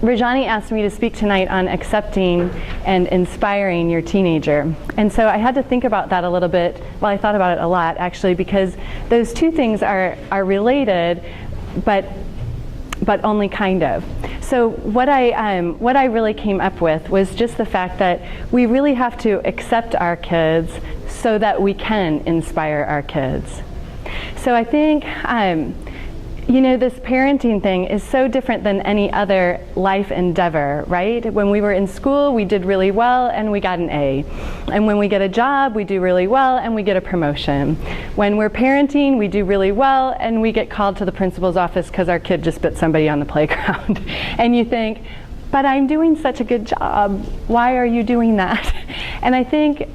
Rajani asked me to speak tonight on accepting and inspiring your teenager. And so I had to think about that a little bit. Well, I thought about it a lot, actually, because those two things are related, but only kind of. So what I really came up with was just the fact that we really have to accept our kids so that we can inspire our kids. So I think, this parenting thing is so different than any other life endeavor, right? When we were in school, we did really well and we got an A. And when we get a job, we do really well and we get a promotion. When we're parenting, we do really well and we get called to the principal's office because our kid just bit somebody on the playground. And you think, but I'm doing such a good job. Why are you doing that? And I think,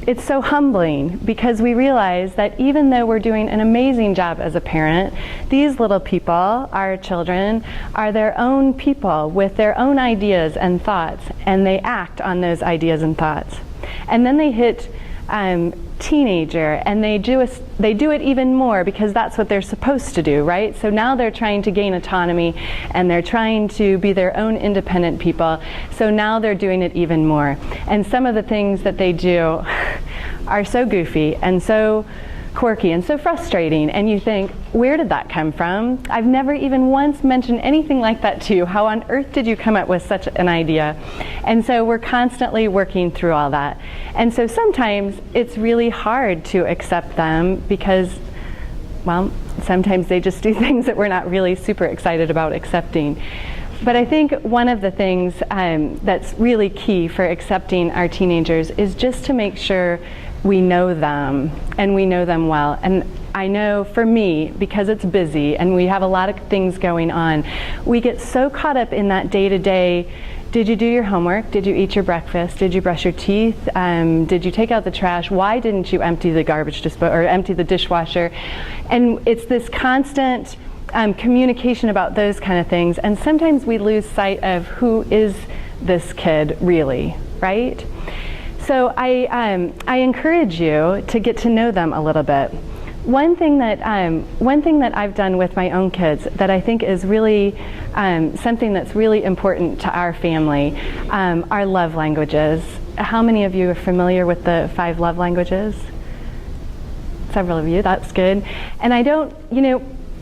it's so humbling because we realize that even though we're doing an amazing job as a parent, these little people, our children, are their own people with their own ideas and thoughts, and they act on those ideas and thoughts. And then they hit teenager, and they do it even more because that's what they're supposed to do, right? So now they're trying to gain autonomy and they're trying to be their own independent people. So now they're doing it even more. And some of the things that they do are so goofy and so quirky and so frustrating, and you think, where did that come from? I've never even once mentioned anything like that to you. How on earth did you come up with such an idea? And so we're constantly working through all that. And so sometimes it's really hard to accept them because, well, sometimes they just do things that we're not really super excited about accepting. But I think one of the things that's really key for accepting our teenagers is just to make sure we know them, and we know them well. And I know for me, because it's busy and we have a lot of things going on, we get so caught up in that day-to-day, did you do your homework? Did you eat your breakfast? Did you brush your teeth? Did you take out the trash? Why didn't you empty the garbage or empty the dishwasher? And it's this constant communication about those kind of things, and sometimes we lose sight of who is this kid really, right? So I encourage you to get to know them a little bit. One thing that I've done with my own kids that I think is really something that's really important to our family are love languages. How many of you are familiar with the 5 love languages? Several of you, that's good. And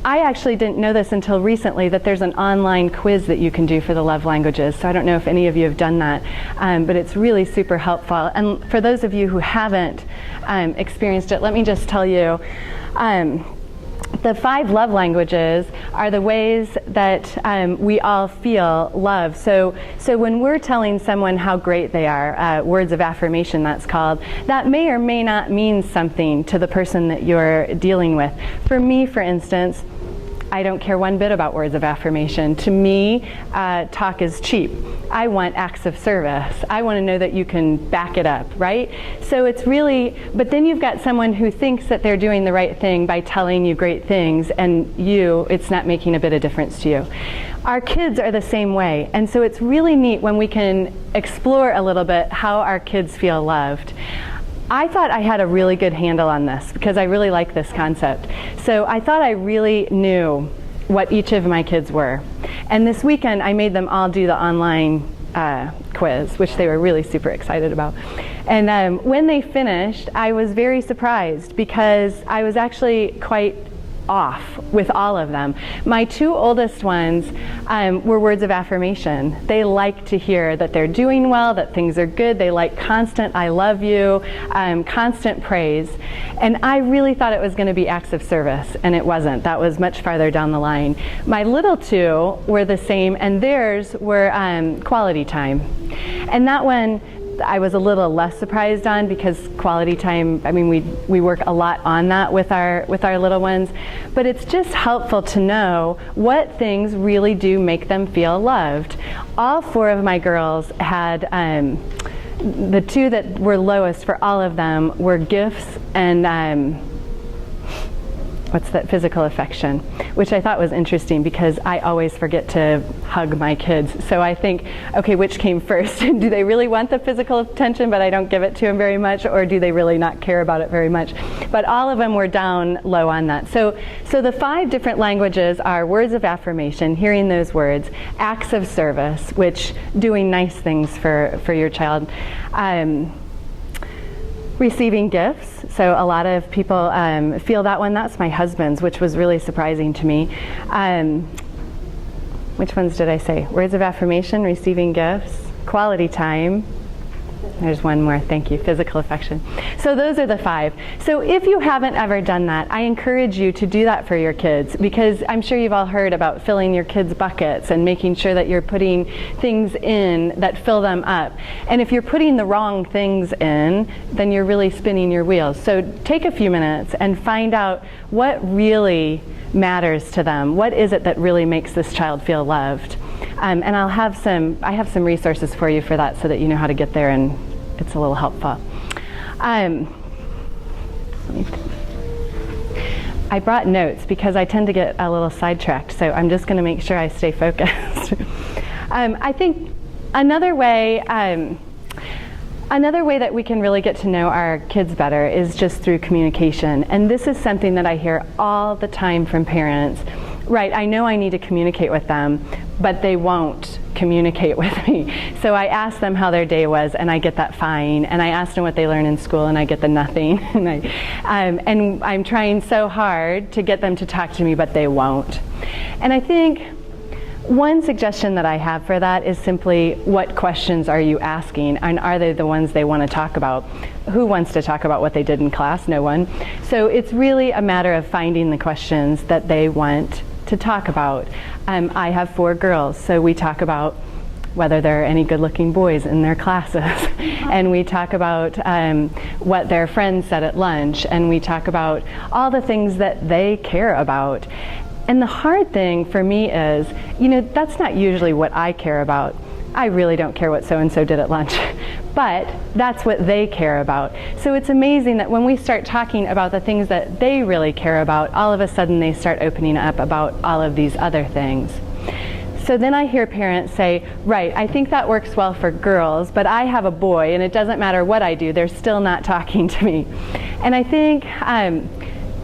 I actually didn't know this until recently, that there's an online quiz that you can do for the love languages. So I don't know if any of you have done that, but it's really super helpful. And for those of you who haven't experienced it, let me just tell you, the 5 love languages are the ways that we all feel love. So when we're telling someone how great they are, words of affirmation that's called, that may or may not mean something to the person that you're dealing with. For me, for instance, I don't care one bit about words of affirmation. To me, talk is cheap. I want acts of service. I want to know that you can back it up, right? So it's really, but then you've got someone who thinks that they're doing the right thing by telling you great things, and it's not making a bit of difference to you. Our kids are the same way, and so it's really neat when we can explore a little bit how our kids feel loved. I thought I had a really good handle on this because I really like this concept. So I thought I really knew what each of my kids were. And this weekend I made them all do the online quiz, which they were really super excited about. And when they finished, I was very surprised because I was actually quite off with all of them. My 2 oldest ones were words of affirmation. They like to hear that they're doing well, that things are good. They like constant I love you, constant praise. And I really thought it was going to be acts of service, and it wasn't. That was much farther down the line. My little 2 were the same, and theirs were quality time. And that one I was a little less surprised on because quality time, I mean, we work a lot on that with our little ones, but it's just helpful to know what things really do make them feel loved. All 4 of my girls had, the 2 that were lowest for all of them were gifts and what's that, physical affection, which I thought was interesting because I always forget to hug my kids. So I think, okay, which came first? Do they really want the physical attention, but I don't give it to them very much, or do they really not care about it very much? But all of them were down low on that. So the 5 different languages are words of affirmation, hearing those words, acts of service, which doing nice things for your child, receiving gifts. So a lot of people feel that one. That's my husband's, which was really surprising to me. Which ones did I say? Words of affirmation, receiving gifts, quality time. There's one more, thank you, physical affection. So those are the 5. So if you haven't ever done that, I encourage you to do that for your kids, because I'm sure you've all heard about filling your kids' buckets and making sure that you're putting things in that fill them up. And if you're putting the wrong things in, then you're really spinning your wheels. So take a few minutes and find out what really matters to them. What is it that really makes this child feel loved? And I have some resources for you for that, so that you know how to get there and it's a little helpful. I brought notes because I tend to get a little sidetracked, so I'm just going to make sure I stay focused. I think another way that we can really get to know our kids better is just through communication. And this is something that I hear all the time from parents. Right, I know I need to communicate with them, but they won't communicate with me. So I ask them how their day was, and I get that fine. And I ask them what they learn in school, and I get the nothing. And I'm trying so hard to get them to talk to me, but they won't. And I think one suggestion that I have for that is simply, what questions are you asking, and are they the ones they want to talk about? Who wants to talk about what they did in class? No one. So it's really a matter of finding the questions that they want to talk about. I have 4 girls, so we talk about whether there are any good-looking boys in their classes, and we talk about what their friends said at lunch, and we talk about all the things that they care about. And the hard thing for me is, that's not usually what I care about. I really don't care what so-and-so did at lunch, but that's what they care about. So it's amazing that when we start talking about the things that they really care about, all of a sudden they start opening up about all of these other things. So then I hear parents say, right, I think that works well for girls, but I have a boy and it doesn't matter what I do, they're still not talking to me. And I think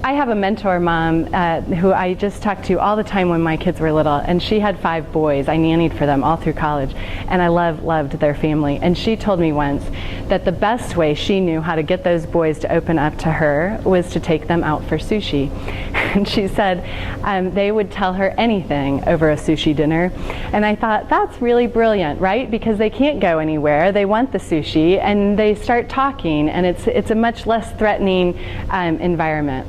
I have a mentor mom who I just talked to all the time when my kids were little, and she had 5 boys. I nannied for them all through college, and I loved their family. And she told me once that the best way she knew how to get those boys to open up to her was to take them out for sushi. And she said they would tell her anything over a sushi dinner. And I thought, that's really brilliant, right? Because they can't go anywhere. They want the sushi, and they start talking, and it's a much less threatening environment.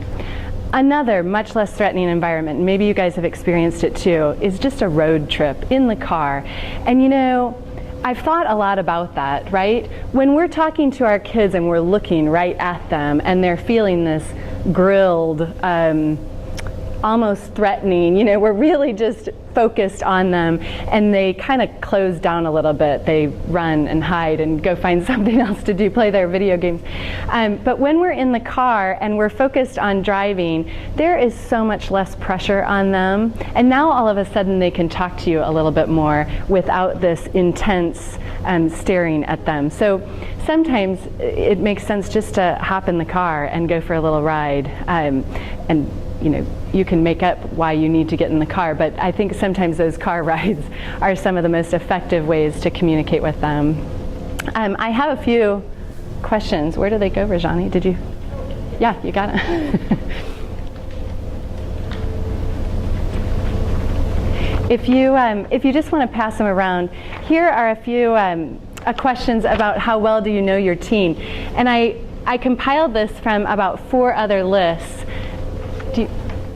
Another much less threatening environment, maybe you guys have experienced it too, is just a road trip in the car. And I've thought a lot about that, right? When we're talking to our kids and we're looking right at them and they're feeling this grilled, almost threatening, we're really just focused on them, and they kind of close down a little bit. They run and hide and go find something else to do, play their video games. But when we're in the car and we're focused on driving, there is so much less pressure on them, and now all of a sudden they can talk to you a little bit more without this intense staring at them. So sometimes it makes sense just to hop in the car and go for a little ride, and you can make up why you need to get in the car, but I think sometimes those car rides are some of the most effective ways to communicate with them. I have a few questions. Where do they go, Rajani? Did you? Yeah, you got it. If you just want to pass them around, here are a few questions about how well do you know your teen. And I compiled this from about 4 other lists.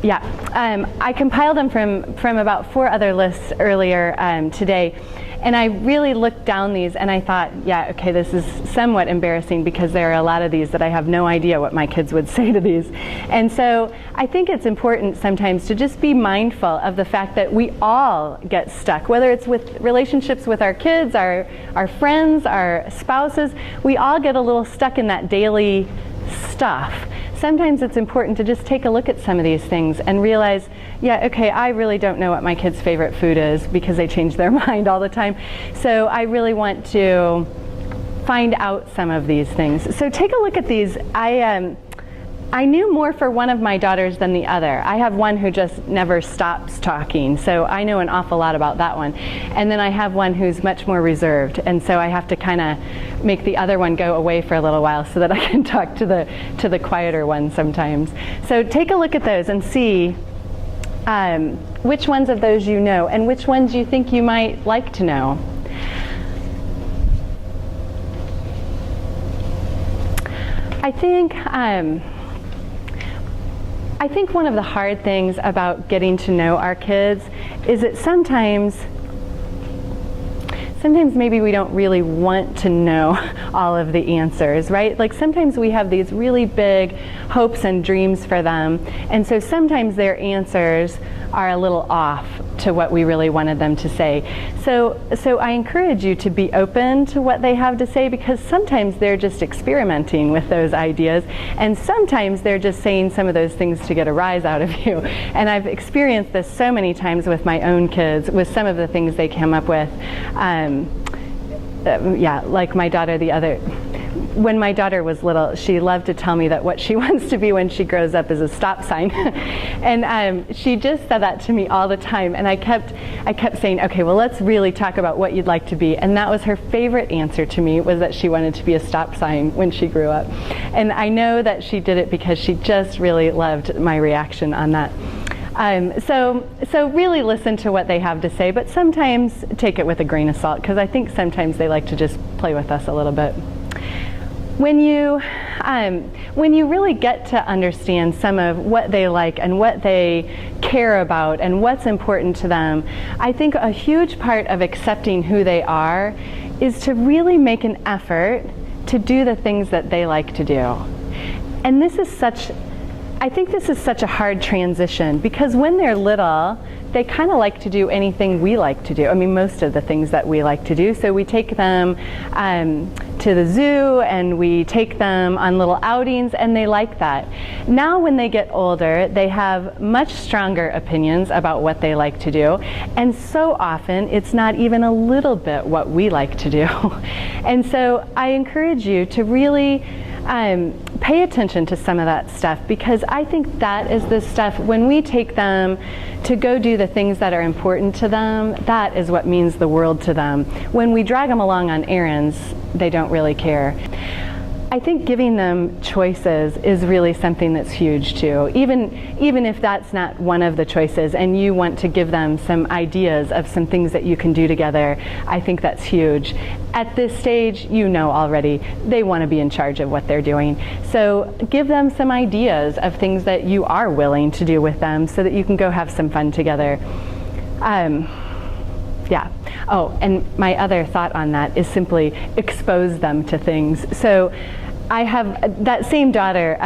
I compiled them from about 4 other lists earlier today, and I really looked down these and I thought, yeah, okay, this is somewhat embarrassing because there are a lot of these that I have no idea what my kids would say to these. And so I think it's important sometimes to just be mindful of the fact that we all get stuck, whether it's with relationships with our kids, our friends, our spouses, we all get a little stuck in that daily stuff. sometimes it's important to just take a look at some of these things and realize, yeah, okay, I really don't know what my kid's favorite food is because they change their mind all the time. So I really want to find out some of these things. So take a look at these. I knew more for one of my daughters than the other. I have one who just never stops talking, so I know an awful lot about that one. And then I have one who's much more reserved, and so I have to kind of make the other one go away for a little while so that I can talk to the quieter one sometimes. So take a look at those and see which ones of those you know and which ones you think you might like to know. I think one of the hard things about getting to know our kids is that sometimes maybe we don't really want to know all of the answers, right? Like sometimes we have these really big hopes and dreams for them, and so sometimes their answers are a little off to what we really wanted them to say. So I encourage you to be open to what they have to say, because sometimes they're just experimenting with those ideas, and sometimes they're just saying some of those things to get a rise out of you. And I've experienced this so many times with my own kids, with some of the things they come up with. Yeah, like my daughter when my daughter was little, she loved to tell me that what she wants to be when she grows up is a stop sign. And she just said that to me all the time. And I kept saying, okay, well, let's really talk about what you'd like to be. And that was her favorite answer to me, was that she wanted to be a stop sign when she grew up. And I know that she did it because she just really loved my reaction on that. So really listen to what they have to say, but sometimes take it with a grain of salt, because I think sometimes they like to just play with us a little bit. When you really get to understand some of what they like and what they care about and what's important to them, I think a huge part of accepting who they are is to really make an effort to do the things that they like to do. And I think this is such a hard transition, because when they're little, they kind of like to do anything we like to do. I mean, most of the things that we like to do. So we take them to the zoo, and we take them on little outings, and they like that. Now when they get older, they have much stronger opinions about what they like to do, and so often it's not even a little bit what we like to do. And so I encourage you to really pay attention to some of that stuff, because I think that is the stuff, when we take them to go do the things that are important to them, that is what means the world to them. When we drag them along on errands, they don't really care. I think giving them choices is really something that's huge too. Even if that's not one of the choices and you want to give them some ideas of some things that you can do together, I think that's huge. At this stage, you know already, they want to be in charge of what they're doing. So give them some ideas of things that you are willing to do with them so that you can go have some fun together. Yeah. Oh, and my other thought on that is simply expose them to things. So I have that same daughter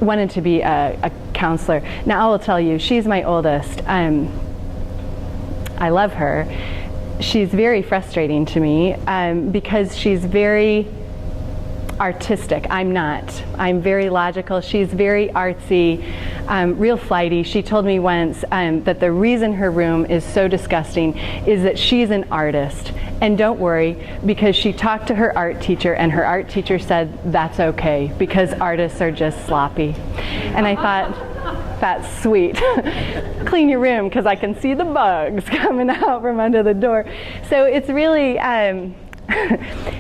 wanted to be a counselor. Now I will tell you, she's my oldest. I love her. She's very frustrating to me because she's very artistic. I'm not. I'm very logical. She's very artsy, real flighty. She told me once that the reason her room is so disgusting is that she's an artist. And don't worry, because she talked to her art teacher, and her art teacher said that's okay because artists are just sloppy. And I thought, that's sweet. Clean your room because I can see the bugs coming out from under the door. So it's really,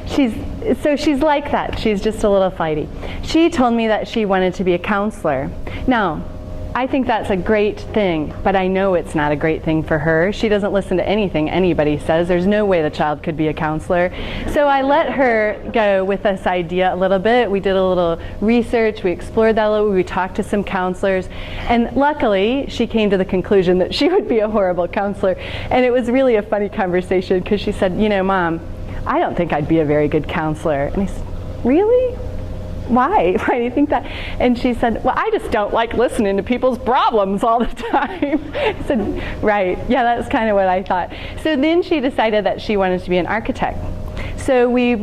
she's like that. She's just a little flighty. She told me that she wanted to be a counselor. Now, I think that's a great thing, but I know it's not a great thing for her. She doesn't listen to anything anybody says. There's no way the child could be a counselor. So I let her go with this idea a little bit. We did a little research. We explored that a little. We talked to some counselors. And luckily, she came to the conclusion that she would be a horrible counselor. And it was really a funny conversation because she said, you know, Mom, I don't think I'd be a very good counselor. And I said, really? Why? Why do you think that? And she said, well, I just don't like listening to people's problems all the time. I said, right. Yeah, that's kind of what I thought. So then she decided that she wanted to be an architect. So we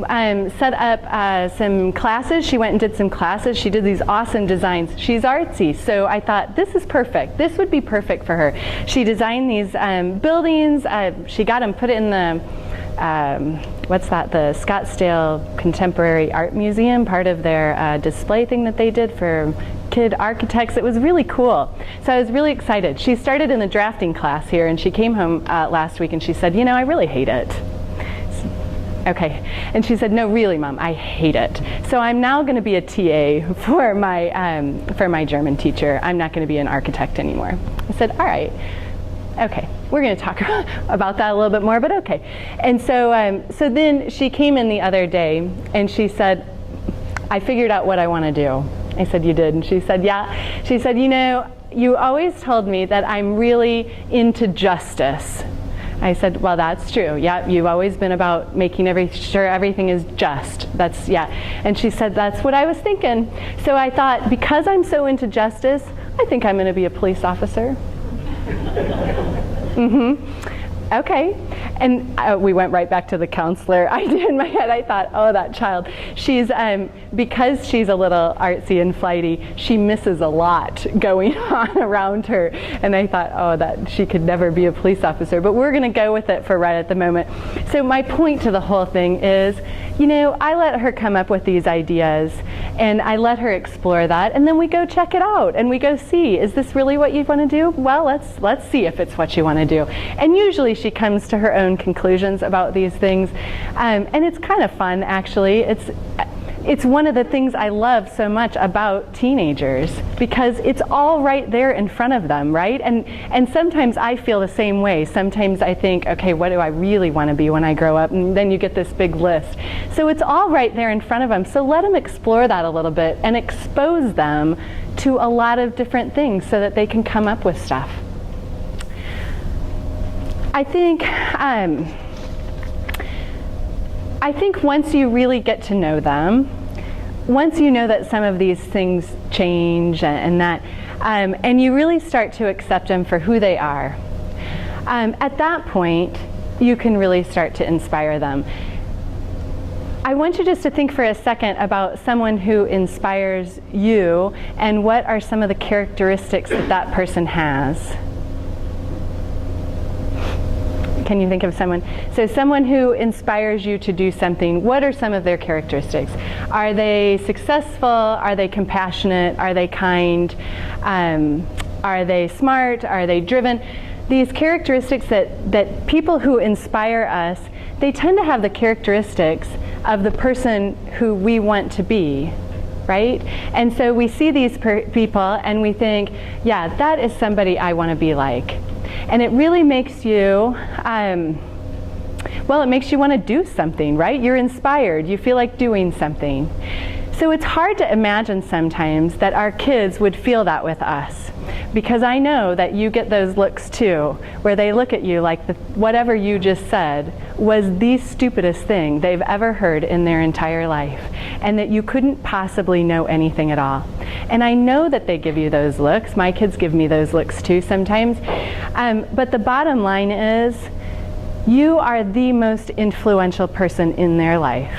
set up some classes. She went and did some classes. She did these awesome designs. She's artsy, so I thought, this is perfect. This would be perfect for her. She designed these buildings. She got them put in the, the Scottsdale Contemporary Art Museum, part of their display thing that they did for kid architects. It was really cool. So I was really excited. She started in the drafting class here, and she came home last week and she said, I really hate it. Okay, and she said, no, really, Mom, I hate it. So I'm now going to be a TA for my German teacher. I'm not going to be an architect anymore. I said, all right, okay, we're going to talk about that a little bit more, but okay. And so, so then she came in the other day and she said, I figured out what I want to do. I said, you did? And she said, yeah. She said, you always told me that I'm really into justice. I said, well, that's true. Yeah, you've always been about making sure everything is just. That's, yeah. And she said, that's what I was thinking. So I thought, because I'm so into justice, I think I'm going to be a police officer. Okay. And we went right back to the counselor. I did in my head. I thought, oh, that child. She's, because she's a little artsy and flighty, she misses a lot going on around her. And I thought, oh, that she could never be a police officer. But we're going to go with it for right at the moment. So my point to the whole thing is, I let her come up with these ideas, and I let her explore that, and then we go check it out, and we go see, is this really what you want to do? Well, let's see if it's what you want to do. And usually she comes to her own conclusions about these things, and it's kind of fun, actually. It's one of the things I love so much about teenagers, because it's all right there in front of them, right? And sometimes I feel the same way. Sometimes I think, okay, what do I really want to be when I grow up? And then you get this big list. So it's all right there in front of them. So let them explore that a little bit and expose them to a lot of different things so that they can come up with stuff. I think once you really get to know them, once you know that some of these things change and you really start to accept them for who they are, at that point, you can really start to inspire them. I want you just to think for a second about someone who inspires you and what are some of the characteristics that that person has. Can you think of someone? So someone who inspires you to do something, what are some of their characteristics? Are they successful? Are they compassionate? Are they kind? Are they smart? Are they driven? These characteristics that people who inspire us, they tend to have the characteristics of the person who we want to be, right? And so we see these people and we think, yeah, that is somebody I want to be like. And it really makes you, it makes you want to do something, right? You're inspired. You feel like doing something. So it's hard to imagine sometimes that our kids would feel that with us, because I know that you get those looks too, where they look at you like whatever you just said was the stupidest thing they've ever heard in their entire life, and that you couldn't possibly know anything at all. And I know that they give you those looks. My kids give me those looks too sometimes. But the bottom line is, you are the most influential person in their life.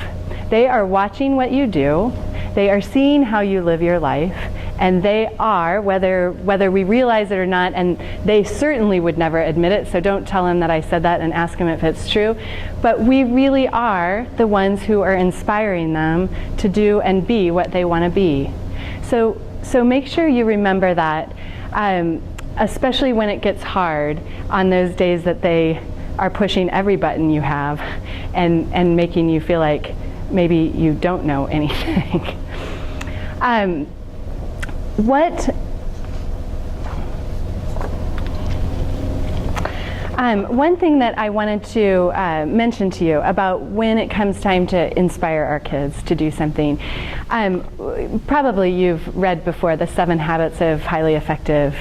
They are watching what you do. They are seeing how you live your life. And they are, whether we realize it or not, and they certainly would never admit it, so don't tell them that I said that and ask them if it's true, but we really are the ones who are inspiring them to do and be what they want to be. So make sure you remember that, especially when it gets hard on those days that they are pushing every button you have and making you feel like maybe you don't know anything. One thing that I wanted to mention to you about when it comes time to inspire our kids to do something, probably you've read before the 7 Habits of Highly Effective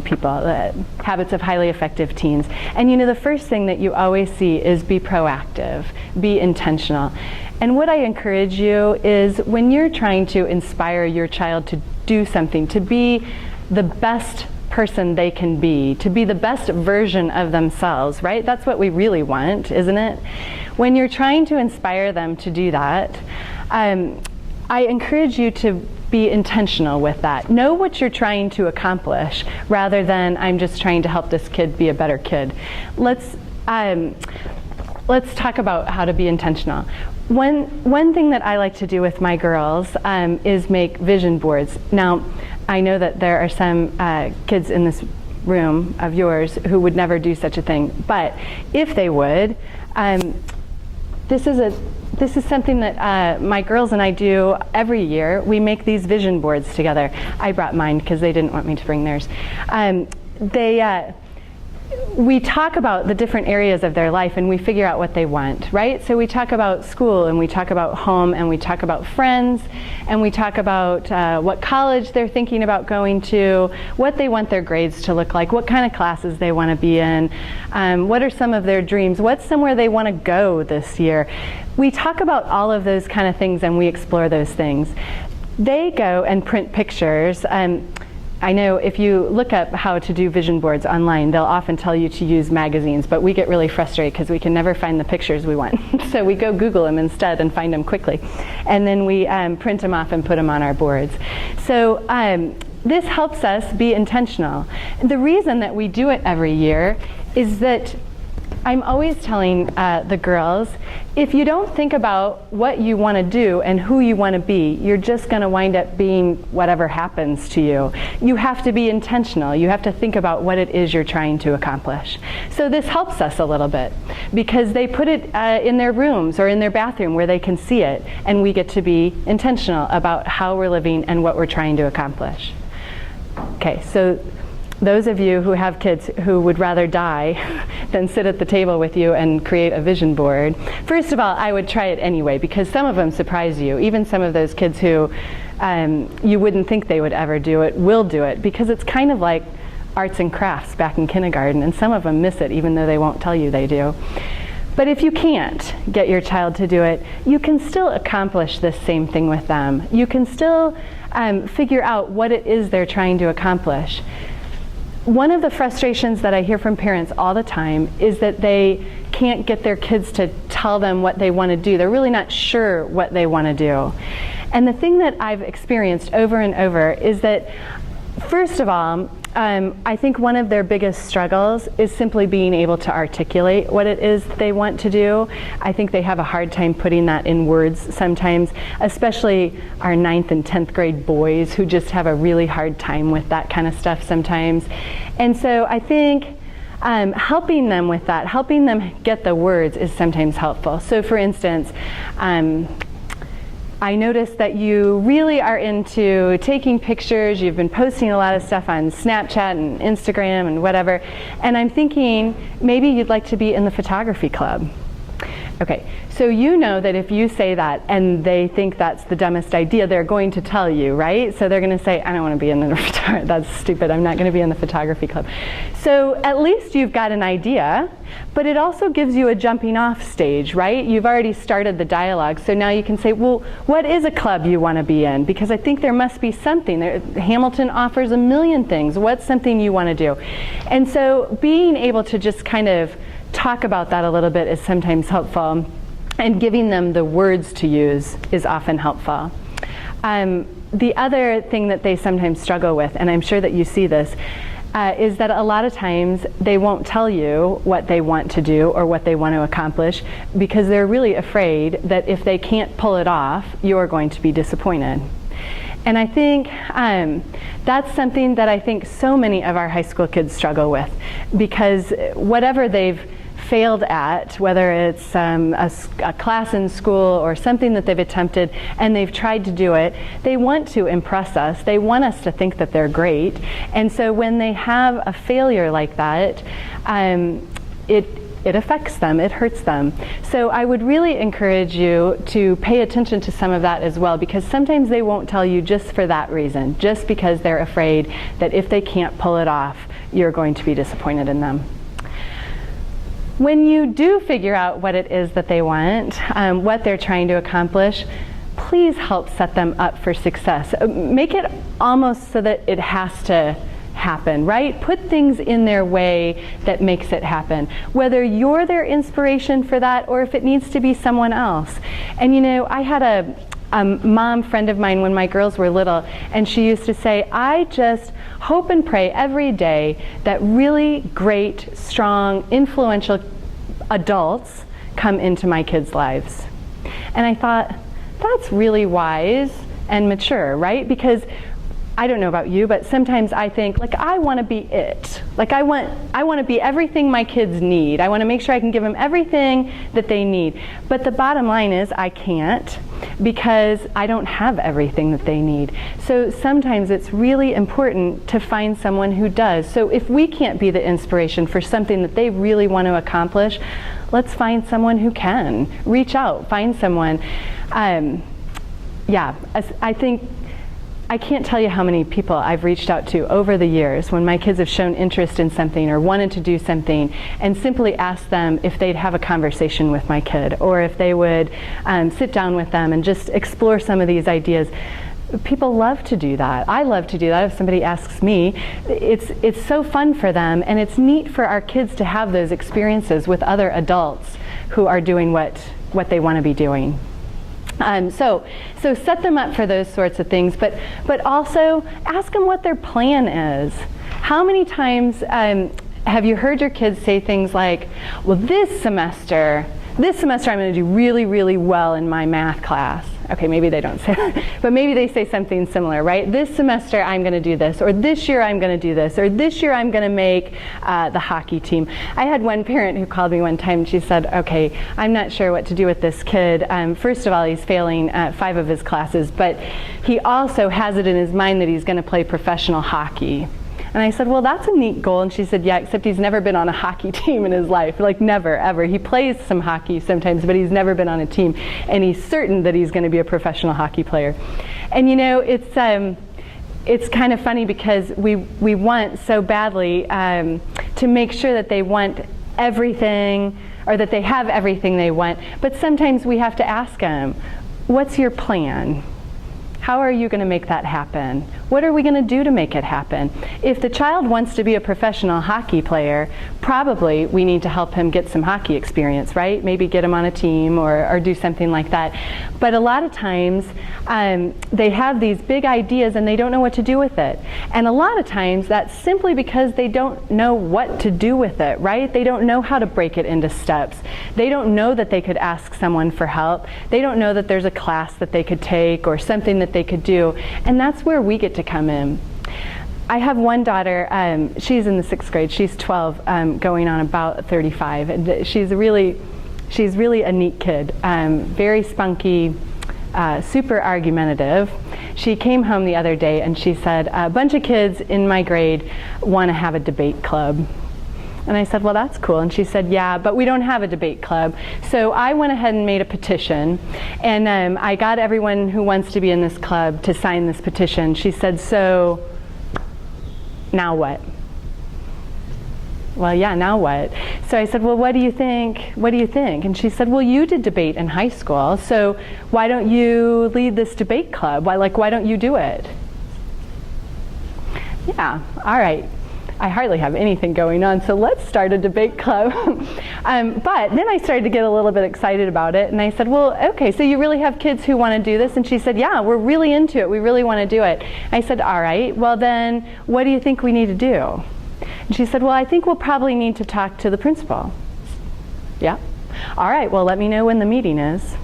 People, the Habits of Highly Effective Teens. And the first thing that you always see is be proactive, be intentional. And what I encourage you is, when you're trying to inspire your child to do something, to be the best person they can be, to be the best version of themselves, right? That's what we really want, isn't it? When you're trying to inspire them to do that, I encourage you to be intentional with that. Know what you're trying to accomplish rather than I'm just trying to help this kid be a better kid. Let's talk about how to be intentional. One thing that I like to do with my girls is make vision boards. Now, I know that there are some kids in this room of yours who would never do such a thing, but if they would, this is something that my girls and I do every year. We make these vision boards together. I brought mine because they didn't want me to bring theirs. We talk about the different areas of their life and we figure out what they want, right? So we talk about school and we talk about home and we talk about friends and we talk about what college they're thinking about going to, what they want their grades to look like, what kind of classes they want to be in, what are some of their dreams, what's somewhere they want to go this year. We talk about all of those kind of things and we explore those things. They go and print pictures. I know if you look up how to do vision boards online, they'll often tell you to use magazines, but we get really frustrated because we can never find the pictures we want. So we go Google them instead and find them quickly. And then we print them off and put them on our boards. So this helps us be intentional. The reason that we do it every year is that I'm always telling the girls, if you don't think about what you want to do and who you want to be, you're just going to wind up being whatever happens to you. You have to be intentional. You have to think about what it is you're trying to accomplish. So this helps us a little bit because they put it in their rooms or in their bathroom where they can see it, and we get to be intentional about how we're living and what we're trying to accomplish. Okay, so those of you who have kids who would rather die than sit at the table with you and create a vision board, first of all, I would try it anyway because some of them surprise you. Even some of those kids who you wouldn't think they would ever do it will do it because it's kind of like arts and crafts back in kindergarten, and some of them miss it even though they won't tell you they do. But if you can't get your child to do it, you can still accomplish this same thing with them. You can still figure out what it is they're trying to accomplish. One of the frustrations that I hear from parents all the time is that they can't get their kids to tell them what they want to do. They're really not sure what they want to do. And the thing that I've experienced over and over is that, first of all, I think one of their biggest struggles is simply being able to articulate what it is they want to do. I think they have a hard time putting that in words sometimes, especially our 9th and 10th grade boys who just have a really hard time with that kind of stuff sometimes. And so I think helping them with that, helping them get the words is sometimes helpful. So for instance, I noticed that you really are into taking pictures. You've been posting a lot of stuff on Snapchat and Instagram and whatever. And I'm thinking maybe you'd like to be in the photography club. Okay, so you know that if you say that and they think that's the dumbest idea, they're going to tell you, right? So they're going to say, I don't want to be in the photography. That's stupid. I'm not going to be in the photography club. So at least you've got an idea, but it also gives you a jumping off stage, right? You've already started the dialogue. So now you can say, well, what is a club you want to be in? Because I think there must be something. Hamilton offers a million things. What's something you want to do? And so being able to just kind of talk about that a little bit is sometimes helpful, and giving them the words to use is often helpful. The other thing that they sometimes struggle with, and I'm sure that you see this, is that a lot of times they won't tell you what they want to do or what they want to accomplish because they're really afraid that if they can't pull it off, you're going to be disappointed. And I think that's something that I think so many of our high school kids struggle with, because whatever they've failed at, whether it's a class in school or something that they've attempted and they've tried to do it, they want to impress us. They want us to think that they're great. And so when they have a failure like that, it affects them, it hurts them. So I would really encourage you to pay attention to some of that as well, because sometimes they won't tell you just for that reason, just because they're afraid that if they can't pull it off, you're going to be disappointed in them. When you do figure out what it is that they want, what they're trying to accomplish, please help set them up for success. Make it almost so that it has happen, right? Put things in their way that makes it happen. Whether you're their inspiration for that or if it needs to be someone else. And I had a mom friend of mine when my girls were little, and she used to say, I just hope and pray every day that really great, strong, influential adults come into my kids' lives. And I thought, that's really wise and mature, right? Because I don't know about you, but sometimes I think, I want to be it. I want to be everything my kids need. I want to make sure I can give them everything that they need. But the bottom line is I can't, because I don't have everything that they need. So sometimes it's really important to find someone who does. So if we can't be the inspiration for something that they really want to accomplish, let's find someone who can. Reach out, find someone. I think I can't tell you how many people I've reached out to over the years when my kids have shown interest in something or wanted to do something, and simply asked them if they'd have a conversation with my kid, or if they would sit down with them and just explore some of these ideas. People love to do that. I love to do that if somebody asks me. It's so fun for them, and it's neat for our kids to have those experiences with other adults who are doing what they want to be doing. So set them up for those sorts of things, but also ask them what their plan is. How many times have you heard your kids say things like, well, this semester I'm going to do really, really well in my math class. Okay, maybe they don't say that, but maybe they say something similar, right? This semester I'm going to do this, or this year I'm going to do this, or this year I'm going to make the hockey team. I had one parent who called me one time and she said, okay, I'm not sure what to do with this kid. First of all, he's failing 5 of his classes, but he also has it in his mind that he's going to play professional hockey. And I said, well, that's a neat goal. And she said, yeah, except he's never been on a hockey team in his life. Never, ever. He plays some hockey sometimes, but he's never been on a team. And he's certain that he's going to be a professional hockey player. And it's kind of funny because we want so badly to make sure that they want everything, or that they have everything they want. But sometimes we have to ask them, what's your plan? How are you going to make that happen? What are we going to do to make it happen? If the child wants to be a professional hockey player, probably we need to help him get some hockey experience, right? Maybe get him on a team or do something like that. But a lot of times they have these big ideas and they don't know what to do with it. And a lot of times that's simply because they don't know what to do with it, right? They don't know how to break it into steps. They don't know that they could ask someone for help. They don't know that there's a class that they could take or something that they could do. And that's where we get to come in. I have one daughter, she's in the 6th grade, she's 12, going on about 35, and she's really a neat kid, very spunky, super argumentative. She came home the other day and she said, a bunch of kids in my grade want to have a debate club. And I said, well, that's cool. And she said, yeah, but we don't have a debate club. So I went ahead and made a petition, and I got everyone who wants to be in this club to sign this petition. She said, so now what? Well, yeah, now what? So I said, well, what do you think? What do you think? And she said, well, you did debate in high school, so why don't you lead this debate club? Why don't you do it? Yeah, all right. I hardly have anything going on, so let's start a debate club. But then I started to get a little bit excited about it, and I said, well, okay, so you really have kids who want to do this? And she said, yeah, we're really into it. We really want to do it. I said, all right, well then, what do you think we need to do? And she said, well, I think we'll probably need to talk to the principal. Yeah? All right, well, let me know when the meeting is.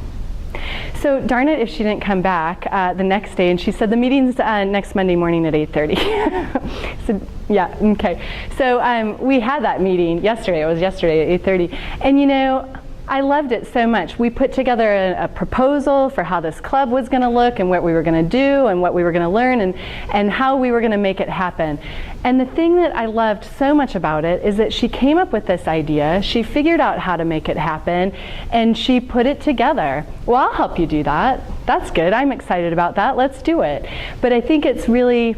So darn it if she didn't come back the next day, and she said the meeting's next Monday morning at 8:30. So yeah, okay. So we had that meeting yesterday. It was yesterday at 8:30, and I loved it so much. We put together a proposal for how this club was going to look and what we were going to do and what we were going to learn and how we were going to make it happen. And the thing that I loved so much about it is that she came up with this idea, she figured out how to make it happen, and she put it together. Well, I'll help you do that. That's good. I'm excited about that. Let's do it. But I think it's really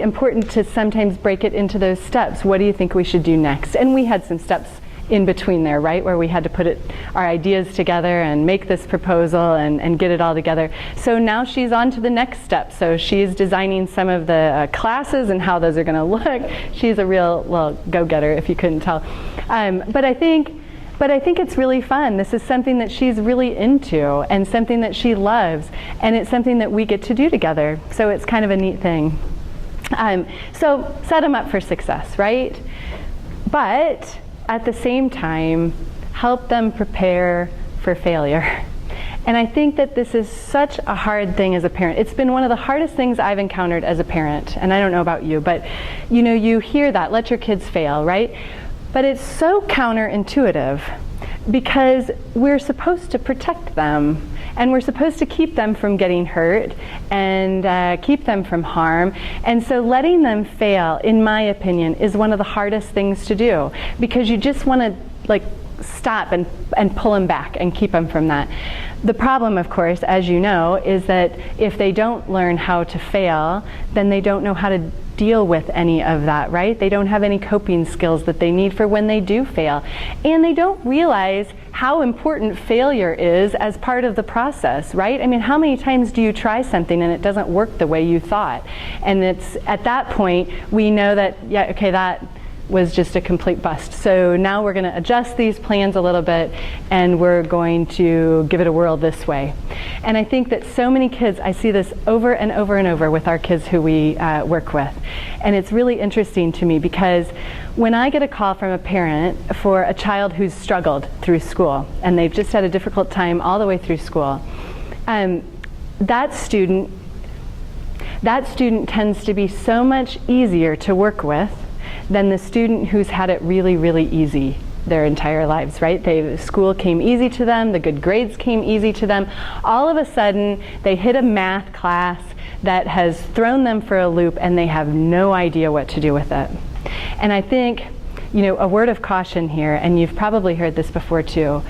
important to sometimes break it into those steps. What do you think we should do next? And we had some steps in between there, right, where we had to put our ideas together and make this proposal and get it all together. So now she's on to the next step. So she's designing some of the classes and how those are going to look. She's a real, well, go-getter, if you couldn't tell. But I think it's really fun. This is something that she's really into and something that she loves, and it's something that we get to do together. So it's kind of a neat thing. So set them up for success, right? But at the same time, help them prepare for failure. And I think that this is such a hard thing as a parent. It's been one of the hardest things I've encountered as a parent, and I don't know about you, but you know, you hear that, let your kids fail, right? But it's so counterintuitive because we're supposed to protect them, and we're supposed to keep them from getting hurt and keep them from harm. And so letting them fail, in my opinion, is one of the hardest things to do, because you just want to like stop and pull them back and keep them from that. The problem, of course, as you know, is that if they don't learn how to fail, then they don't know how to deal with any of that, right? They don't have any coping skills that they need for when they do fail. And they don't realize how important failure is as part of the process, right? I mean, how many times do you try something and it doesn't work the way you thought? And it's at that point we know that, yeah, okay, that was just a complete bust. So now we're going to adjust these plans a little bit, and we're going to give it a whirl this way. And I think that so many kids, I see this over and over and over with our kids who we work with. And it's really interesting to me, because when I get a call from a parent for a child who's struggled through school, and they've just had a difficult time all the way through school, that student tends to be so much easier to work with than the student who's had it really, really easy their entire lives, right? School came easy to them, the good grades came easy to them. All of a sudden, they hit a math class that has thrown them for a loop, and they have no idea what to do with it. And I think, you know, a word of caution here, and you've probably heard this before too,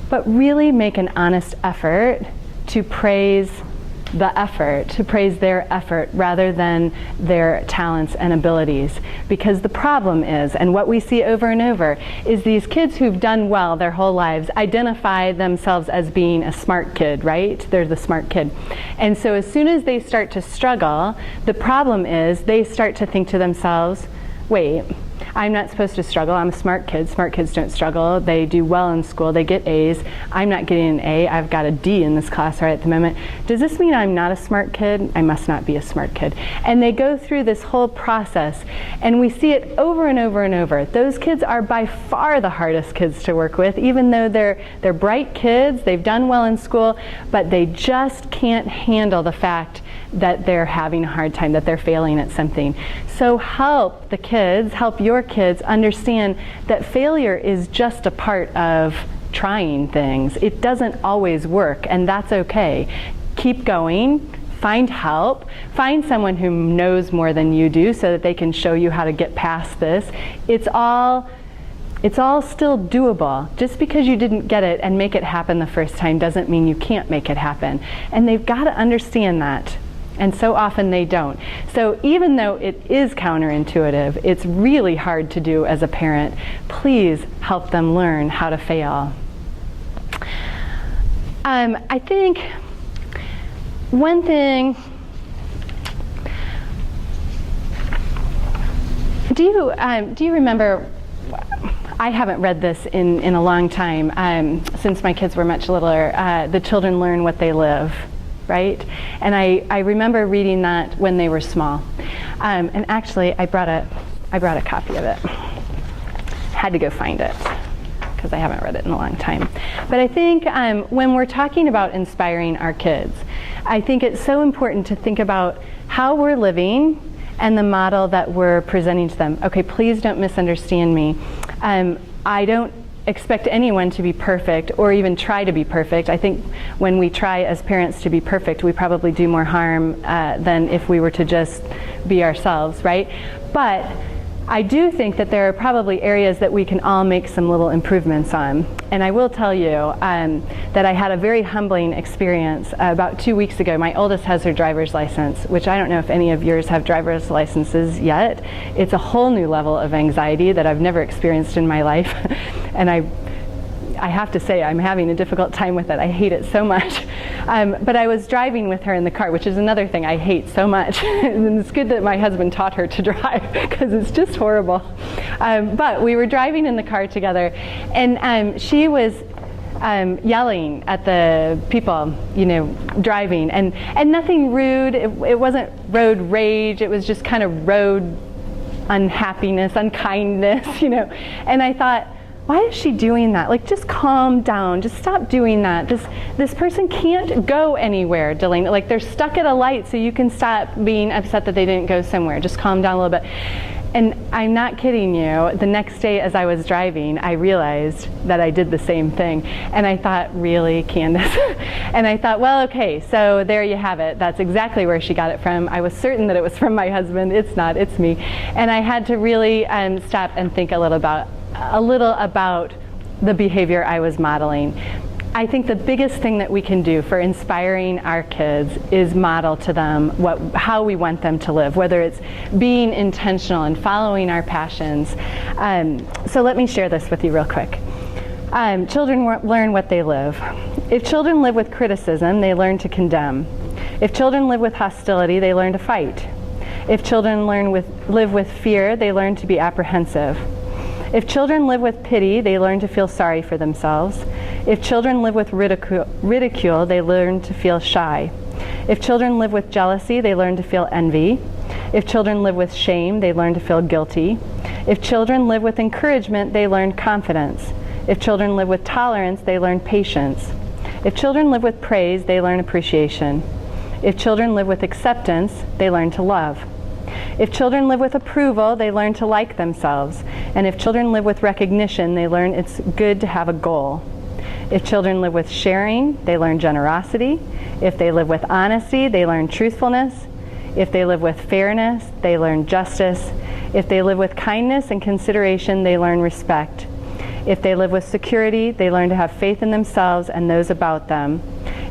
but really make an honest effort to praise the effort, to praise their effort rather than their talents and abilities. Because the problem is, and what we see over and over, is these kids who've done well their whole lives identify themselves as being a smart kid, right? They're the smart kid. And so as soon as they start to struggle, the problem is they start to think to themselves, wait, I'm not supposed to struggle. I'm a smart kid. Smart kids don't struggle. They do well in school. They get A's. I'm not getting an A. I've got a D in this class right at the moment. Does this mean I'm not a smart kid? I must not be a smart kid. And they go through this whole process, and we see it over and over and over. Those kids are by far the hardest kids to work with, even though they're bright kids, they've done well in school, but they just can't handle the fact that they're having a hard time, that they're failing at something. So help the kids, help your kids understand that failure is just a part of trying things. It doesn't always work, and that's okay. Keep going, find help, find someone who knows more than you do so that they can show you how to get past this. It's all still doable. Just because you didn't get it and make it happen the first time doesn't mean you can't make it happen. And they've got to understand that. And so often they don't. So even though it is counterintuitive, it's really hard to do as a parent. Please help them learn how to fail. I think one thing, do you remember, I haven't read this in a long time, since my kids were much littler, The Children Learn What They Live. Right? And I remember reading that when they were small. And actually, I brought a copy of it. Had to go find it because I haven't read it in a long time. But I think when we're talking about inspiring our kids, I think it's so important to think about how we're living and the model that we're presenting to them. Okay, please don't misunderstand me. I don't expect anyone to be perfect or even try to be perfect. I think when we try as parents to be perfect, we probably do more harm than if we were to just be ourselves, right? But I do think that there are probably areas that we can all make some little improvements on. And I will tell you that I had a very humbling experience about 2 weeks ago. My oldest has her driver's license, which I don't know if any of yours have driver's licenses yet. It's a whole new level of anxiety that I've never experienced in my life. And I have to say, I'm having a difficult time with it. I hate it so much. But I was driving with her in the car, which is another thing I hate so much. And it's good that my husband taught her to drive, because it's just horrible. But we were driving in the car together, and she was yelling at the people, driving, and nothing rude. It wasn't road rage. It was just kind of road unhappiness, unkindness, And I thought, why is she doing that? Like, just calm down. Just stop doing that. This person can't go anywhere, Delaney. Like, they're stuck at a light, so you can stop being upset that they didn't go somewhere. Just calm down a little bit. And I'm not kidding you. The next day as I was driving, I realized that I did the same thing. And I thought, really, Candace? And I thought, well, okay, so there you have it. That's exactly where she got it from. I was certain that it was from my husband. It's not. It's me. And I had to really stop and think a little about the behavior I was modeling. I think the biggest thing that we can do for inspiring our kids is model to them how we want them to live, whether it's being intentional and following our passions. So let me share this with you real quick. Children learn what they live. If children live with criticism, they learn to condemn. If children live with hostility, they learn to fight. If children live with fear, they learn to be apprehensive. If children live with pity, they learn to feel sorry for themselves. If children live with ridicule, they learn to feel shy. If children live with jealousy, they learn to feel envy. If children live with shame, they learn to feel guilty. If children live with encouragement, they learn confidence. If children live with tolerance, they learn patience. If children live with praise, they learn appreciation. If children live with acceptance, they learn to love. If children live with approval, they learn to like themselves. And if children live with recognition, they learn it's good to have a goal. If children live with sharing, they learn generosity. If they live with honesty, they learn truthfulness. If they live with fairness, they learn justice. If they live with kindness and consideration, they learn respect. If they live with security, they learn to have faith in themselves and those about them.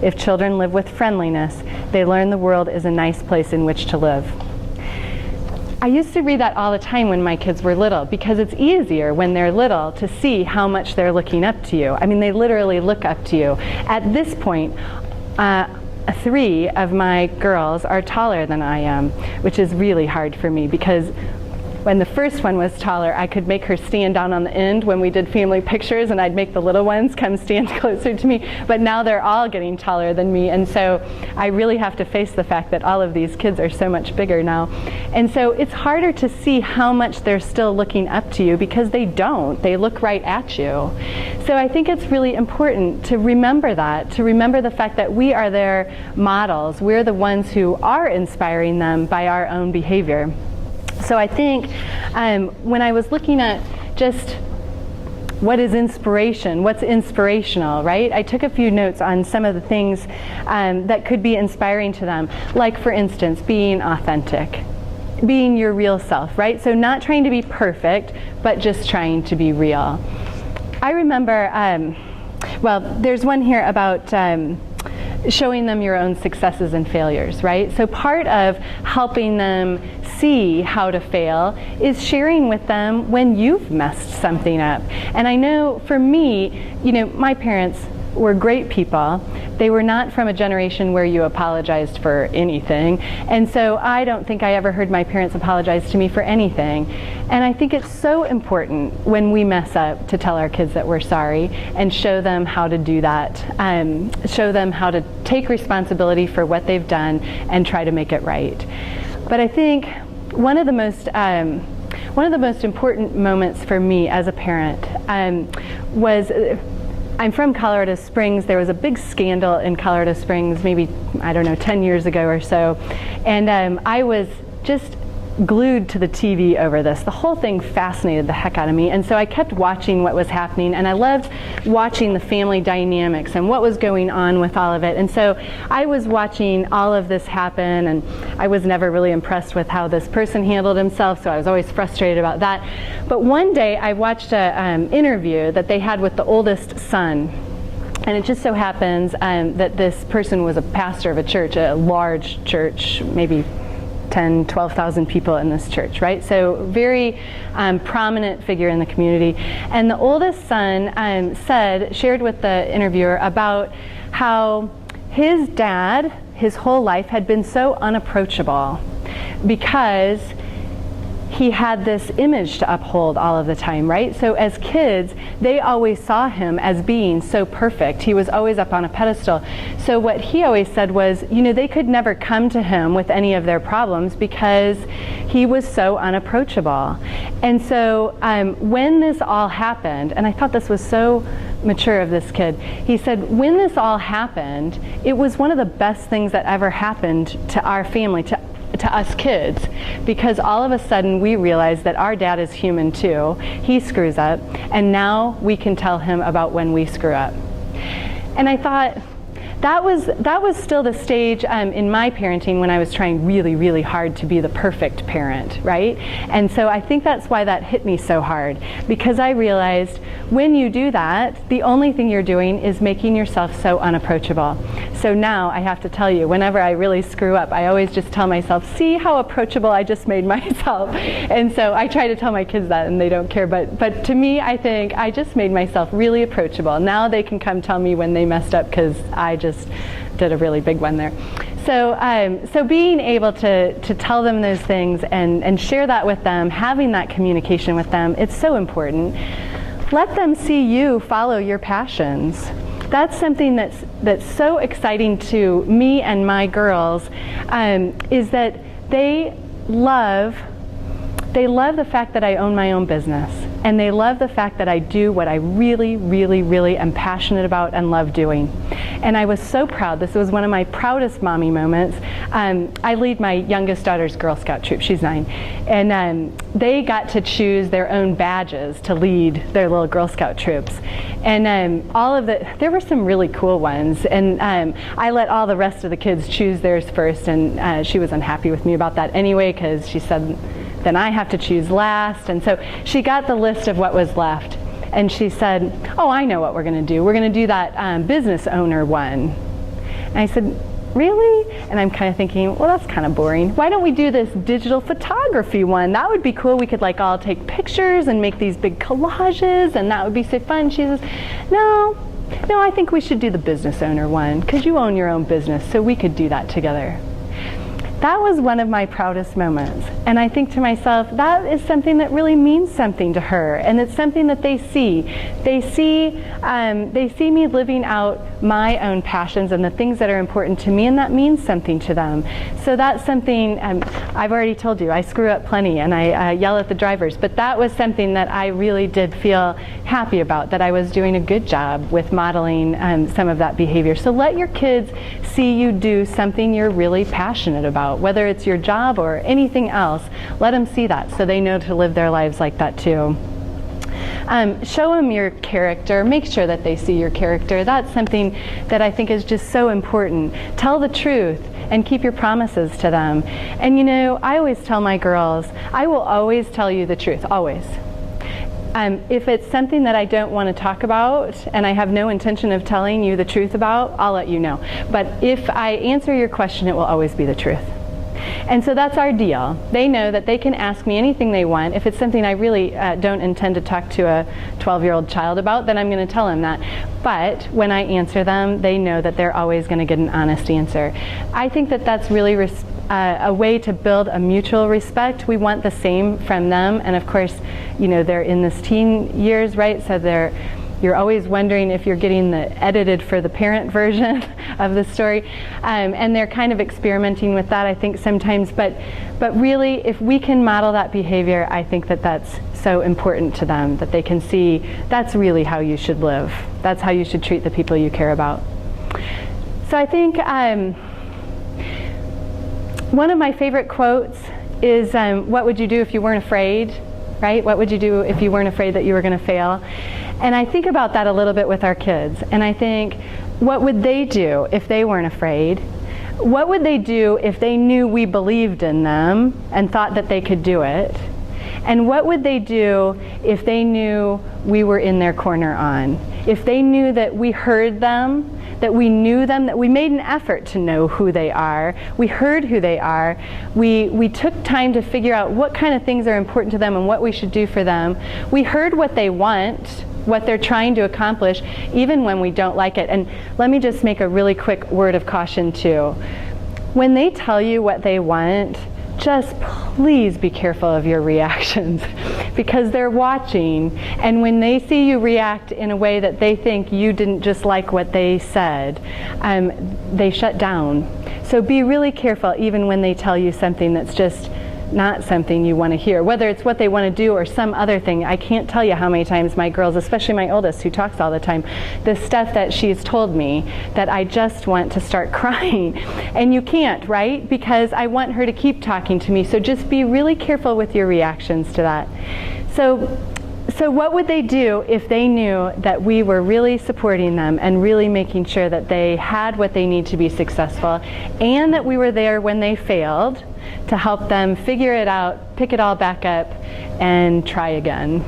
If children live with friendliness, they learn the world is a nice place in which to live. I used to read that all the time when my kids were little, because it's easier when they're little to see how much they're looking up to you. I mean, they literally look up to you. At this point, 3 of my girls are taller than I am, which is really hard for me, because when the first one was taller, I could make her stand down on the end when we did family pictures, and I'd make the little ones come stand closer to me. But now they're all getting taller than me, and so I really have to face the fact that all of these kids are so much bigger now. And so it's harder to see how much they're still looking up to you, because they don't. They look right at you. So I think it's really important to remember that, to remember the fact that we are their models. We're the ones who are inspiring them by our own behavior. So I think when I was looking at just what is inspiration, what's inspirational, right? I took a few notes on some of the things that could be inspiring to them. Like, for instance, being authentic, being your real self, right? So not trying to be perfect, but just trying to be real. I remember, there's one here about showing them your own successes and failures, right? So part of helping them see how to fail is sharing with them when you've messed something up. And I know for me, my parents were great people. They were not from a generation where you apologized for anything. And so I don't think I ever heard my parents apologize to me for anything. And I think it's so important when we mess up to tell our kids that we're sorry and show them how to do that. Show them how to take responsibility for what they've done and try to make it right. But I think one of the most important moments for me as a parent was, I'm from Colorado Springs. There was a big scandal in Colorado Springs maybe, 10 years ago or so. And I was just glued to the TV over this. The whole thing fascinated the heck out of me, and so I kept watching what was happening, and I loved watching the family dynamics and what was going on with all of it. And so I was watching all of this happen, and I was never really impressed with how this person handled himself, so I was always frustrated about that. But one day I watched an interview that they had with the oldest son. And it just so happens that this person was a pastor of a church, a large church, maybe 10, 12,000 people in this church, right? So very prominent figure in the community. And the oldest son shared with the interviewer about how his dad, his whole life, had been so unapproachable because he had this image to uphold all of the time, right? So as kids, they always saw him as being so perfect. He was always up on a pedestal. So what he always said was, you know, they could never come to him with any of their problems because he was so unapproachable. And so when this all happened, and I thought this was so mature of this kid, he said, when this all happened, it was one of the best things that ever happened to our family, to us kids, because all of a sudden we realize that our dad is human too. He screws up, and now we can tell him about when we screw up. And I thought, that was still the stage in my parenting when I was trying really, really hard to be the perfect parent, right? And so I think that's why that hit me so hard, because I realized when you do that, the only thing you're doing is making yourself so unapproachable. So now I have to tell you, whenever I really screw up, I always just tell myself, see how approachable I just made myself. And so I try to tell my kids that, and they don't care, but to me, I think I just made myself really approachable. Now they can come tell me when they messed up, because I just did a really big one there. So being able to tell them those things and share that with them, having that communication with them, it's so important. Let them see you follow your passions. That's something that's so exciting to me and my girls, is that they love the fact that I own my own business. And they love the fact that I do what I really, really, really am passionate about and love doing. And I was so proud. This was one of my proudest mommy moments. I lead my youngest daughter's Girl Scout troop. She's 9. And they got to choose their own badges to lead their little Girl Scout troops. And there were some really cool ones. And I let all the rest of the kids choose theirs first. And she was unhappy with me about that anyway, because she said, then I have to choose last. And so she got the list of what was left, and she said, oh, I know what we're going to do. We're going to do that business owner one. And I said, really? And I'm kind of thinking, well, that's kind of boring. Why don't we do this digital photography one? That would be cool. We could like all take pictures and make these big collages, and that would be so fun. She says, no, I think we should do the business owner one, because you own your own business, so we could do that together. That was one of my proudest moments. And I think to myself, that is something that really means something to her. And it's something that they see. They see me living out my own passions and the things that are important to me, and that means something to them. So that's something, I've already told you, I screw up plenty and I yell at the drivers, but that was something that I really did feel happy about, that I was doing a good job with modeling some of that behavior. So let your kids see you do something you're really passionate about, whether it's your job or anything else. Let them see that so they know to live their lives like that too. Show them your character. Make sure that they see your character. That's something that I think is just so important. Tell the truth and keep your promises to them. And you know, I always tell my girls, I will always tell you the truth, always. If it's something that I don't want to talk about and I have no intention of telling you the truth about, I'll let you know. But if I answer your question, it will always be the truth. And so that's our deal. They know that they can ask me anything they want. If it's something I really don't intend to talk to a 12-year-old child about, then I'm going to tell them that. But when I answer them, they know that they're always going to get an honest answer. I think that that's really a way to build a mutual respect. We want the same from them. And of course, you know, they're in this teen years, right? So you're always wondering if you're getting the edited for the parent version of the story. And they're kind of experimenting with that, I think, sometimes. But really, if we can model that behavior, I think that that's so important to them, that they can see that's really how you should live. That's how you should treat the people you care about. So I think one of my favorite quotes is what would you do if you weren't afraid, right? What would you do if you weren't afraid that you were going to fail? And I think about that a little bit with our kids, and I think, what would they do if they weren't afraid? What would they do if they knew we believed in them and thought that they could do it? And what would they do if they knew we were in their corner on? If they knew that we heard them, that we knew them, that we made an effort to know who they are, we heard who they are, we took time to figure out what kind of things are important to them and what we should do for them. We heard what they want, what they're trying to accomplish, even when we don't like it. And let me just make a really quick word of caution too. When they tell you what they want, just please be careful of your reactions, because they're watching, and when they see you react in a way that they think you didn't just like what they said, they shut down. So be really careful even when they tell you something that's just not something you want to hear, whether it's what they want to do or some other thing. I can't tell you how many times my girls, especially my oldest who talks all the time, the stuff that she's told me that I just want to start crying. And you can't, right? Because I want her to keep talking to me. So just be really careful with your reactions to that. So what would they do if they knew that we were really supporting them and really making sure that they had what they need to be successful, and that we were there when they failed to help them figure it out, pick it all back up, and try again?